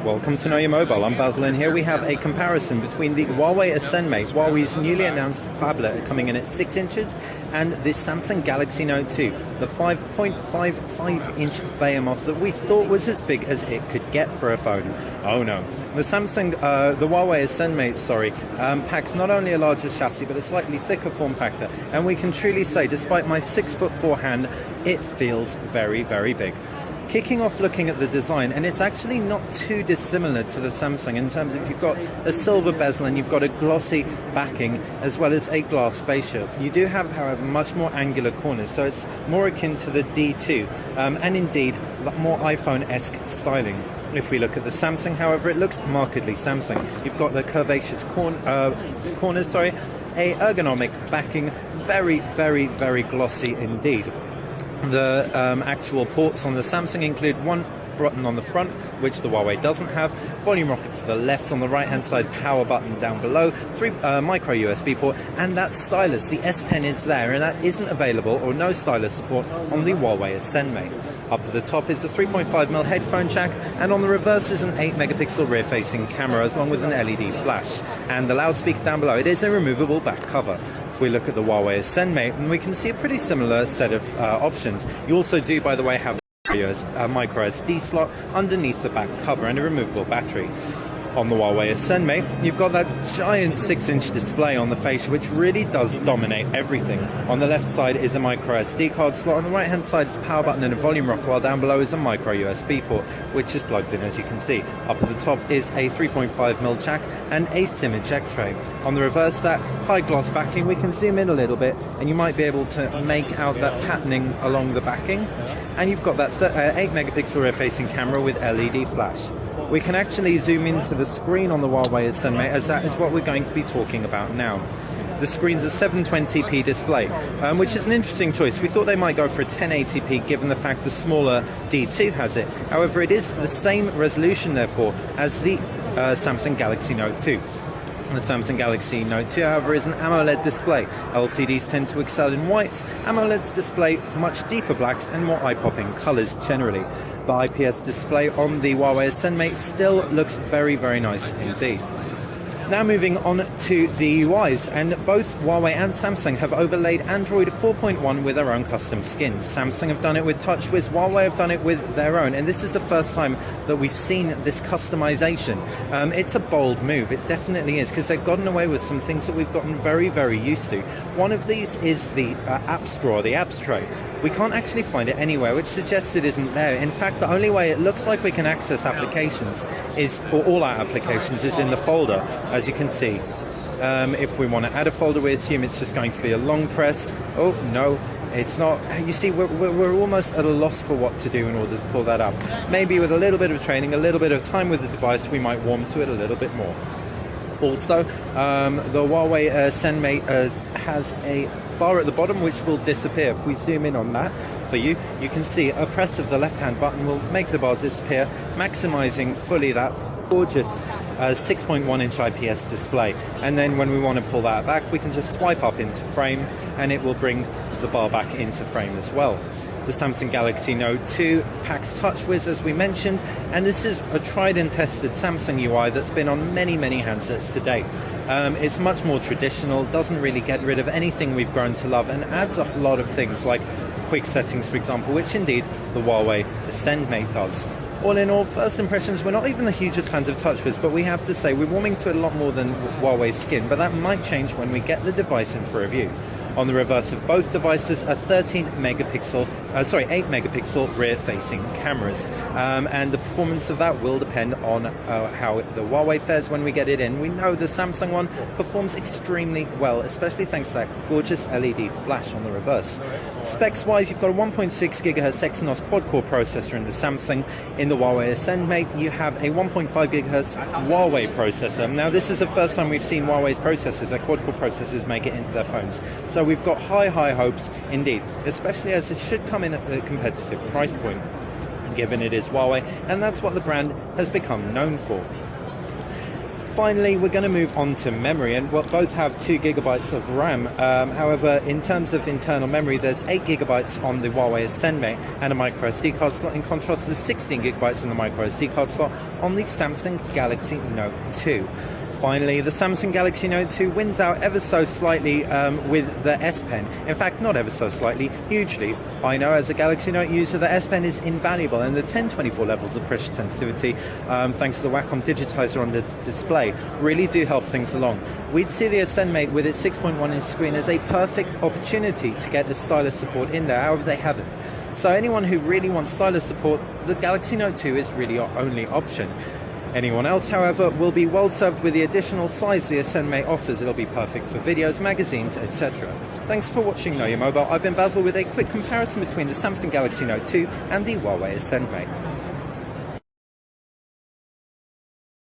Welcome to Know Your Mobile. I'm Basil, and here we have a comparison between the Huawei Ascend-Mate, Huawei's newly announced phablet coming in at 6 inches, and the Samsung Galaxy Note 2, the 5.55-inch behemoth that we thought was as big as it could get for a phone. Oh no. The Huawei Ascend-Mate, packs not only a larger chassis but a slightly thicker form factor, and we can truly say, despite my 6'4" hand, it feels very, very big. Kicking off looking at the design, and it's actually not too dissimilar to the Samsung in terms of you've got a silver bezel and you've got a glossy backing as well as a glass fascia. You do have, however, much more angular corners, so it's more akin to the D2 and indeed more iPhone-esque styling. If we look at the Samsung, however, it looks markedly Samsung. You've got the curvaceous corners, a ergonomic backing, very, very, very glossy indeed. The actual ports on the Samsung include one button on the front, which the Huawei doesn't have, volume rocket to the left, on the right hand side power button down below, 3 micro USB port, and that stylus, the S Pen, is there, and that isn't available, or no stylus support, on the Huawei Ascend-Mate. Up at the top is a 3.5mm headphone jack, and on the reverse is an 8 megapixel rear facing camera along with an LED flash, and the loudspeaker down below. It is a removable back cover. If we look at the Huawei Ascend-Mate, and we can see a pretty similar set of options. You also do, by the way, have a micro SD slot underneath the back cover and a removable battery. On the Huawei Ascend-Mate, you've got that giant 6-inch display on the face, which really does dominate everything. On the left side is a micro SD card slot, on the right hand side is a power button and a volume rocker, while down below is a micro USB port, which is plugged in, as you can see. Up at the top is a 3.5mm jack and a SIM eject tray. On the reverse, that high gloss backing, we can zoom in a little bit and you might be able to make out that patterning along the backing. And you've got that 8 megapixel rear facing camera with LED flash. We can actually zoom into the screen on the Huawei Ascend-Mate, as that is what we're going to be talking about now. The screen's a 720p display, which is an interesting choice. We thought they might go for a 1080p given the fact the smaller D2 has it. However, it is the same resolution, therefore, as the Samsung Galaxy Note 2. The Samsung Galaxy Note 2, however, is an AMOLED display. LCDs tend to excel in whites. AMOLEDs display much deeper blacks and more eye-popping colours generally. The IPS display on the Huawei Ascend-Mate still looks very, very nice indeed. Now moving on to the UIs, and both Huawei and Samsung have overlaid Android 4.1 with their own custom skins. Samsung have done it with TouchWiz, Huawei have done it with their own, and this is the first time that we've seen this customization. It's a bold move, it definitely is, because they've gotten away with some things that we've gotten very, very used to. One of these is the Apps Drawer, the Apps Tray. We can't actually find it anywhere, which suggests it isn't there. In fact, the only way it looks like we can access applications or all our applications, is in the folder, as you can see. If we want to add a folder, we assume it's just going to be a long press. Oh, no, it's not. You see, we're almost at a loss for what to do in order to pull that up. Maybe with a little bit of training, a little bit of time with the device, we might warm to it a little bit more. Also, the Huawei Ascend-Mate has a bar at the bottom which will disappear. If we zoom in on that for you, you can see a press of the left-hand button will make the bar disappear, maximizing fully that gorgeous 6.1-inch IPS display. And then when we want to pull that back, we can just swipe up into frame and it will bring the bar back into frame as well. The Samsung Galaxy Note 2 packs TouchWiz, as we mentioned, and this is a tried and tested Samsung UI that's been on many, many handsets to date. It's much more traditional, doesn't really get rid of anything we've grown to love, and adds a lot of things like quick settings, for example, which indeed the Huawei Ascend-Mate does. All in all, first impressions, we're not even the hugest fans of TouchWiz, but we have to say we're warming to it a lot more than Huawei's skin, but that might change when we get the device in for review. On the reverse of both devices are 8 megapixel rear-facing cameras, and the performance of that will depend on how the Huawei fares when we get it in. We know the Samsung one performs extremely well, especially thanks to that gorgeous LED flash on the reverse. Specs-wise, you've got a 1.6 GHz Exynos quad-core processor in the Samsung. In the Huawei Ascend-Mate, you have a 1.5 GHz Huawei processor. Now, this is the first time we've seen Huawei's processors, their quad-core processors, make it into their phones. So we've got high hopes indeed, especially as it should come in at a competitive price point, given it is Huawei, and that's what the brand has become known for. Finally, we're going to move on to memory, and both have 2 gigabytes of RAM. However, in terms of internal memory, there's 8 gigabytes on the Huawei Ascend Mate and a micro SD card slot, in contrast to the 16 gigabytes in the micro SD card slot on the Samsung Galaxy Note 2. Finally, the Samsung Galaxy Note 2 wins out ever so slightly with the S Pen. In fact, not ever so slightly, hugely. I know as a Galaxy Note user, the S Pen is invaluable, and the 1024 levels of pressure sensitivity, thanks to the Wacom digitizer on the display, really do help things along. We'd see the Ascend Mate with its 6.1-inch screen as a perfect opportunity to get the stylus support in there, however they haven't. So anyone who really wants stylus support, the Galaxy Note 2 is really your only option. Anyone else, however, will be well served with the additional size the Ascend Mate offers. It'll be perfect for videos, magazines, etc. Thanks for watching Know Your Mobile. I've been Basil with a quick comparison between the Samsung Galaxy Note 2 and the Huawei Ascend Mate.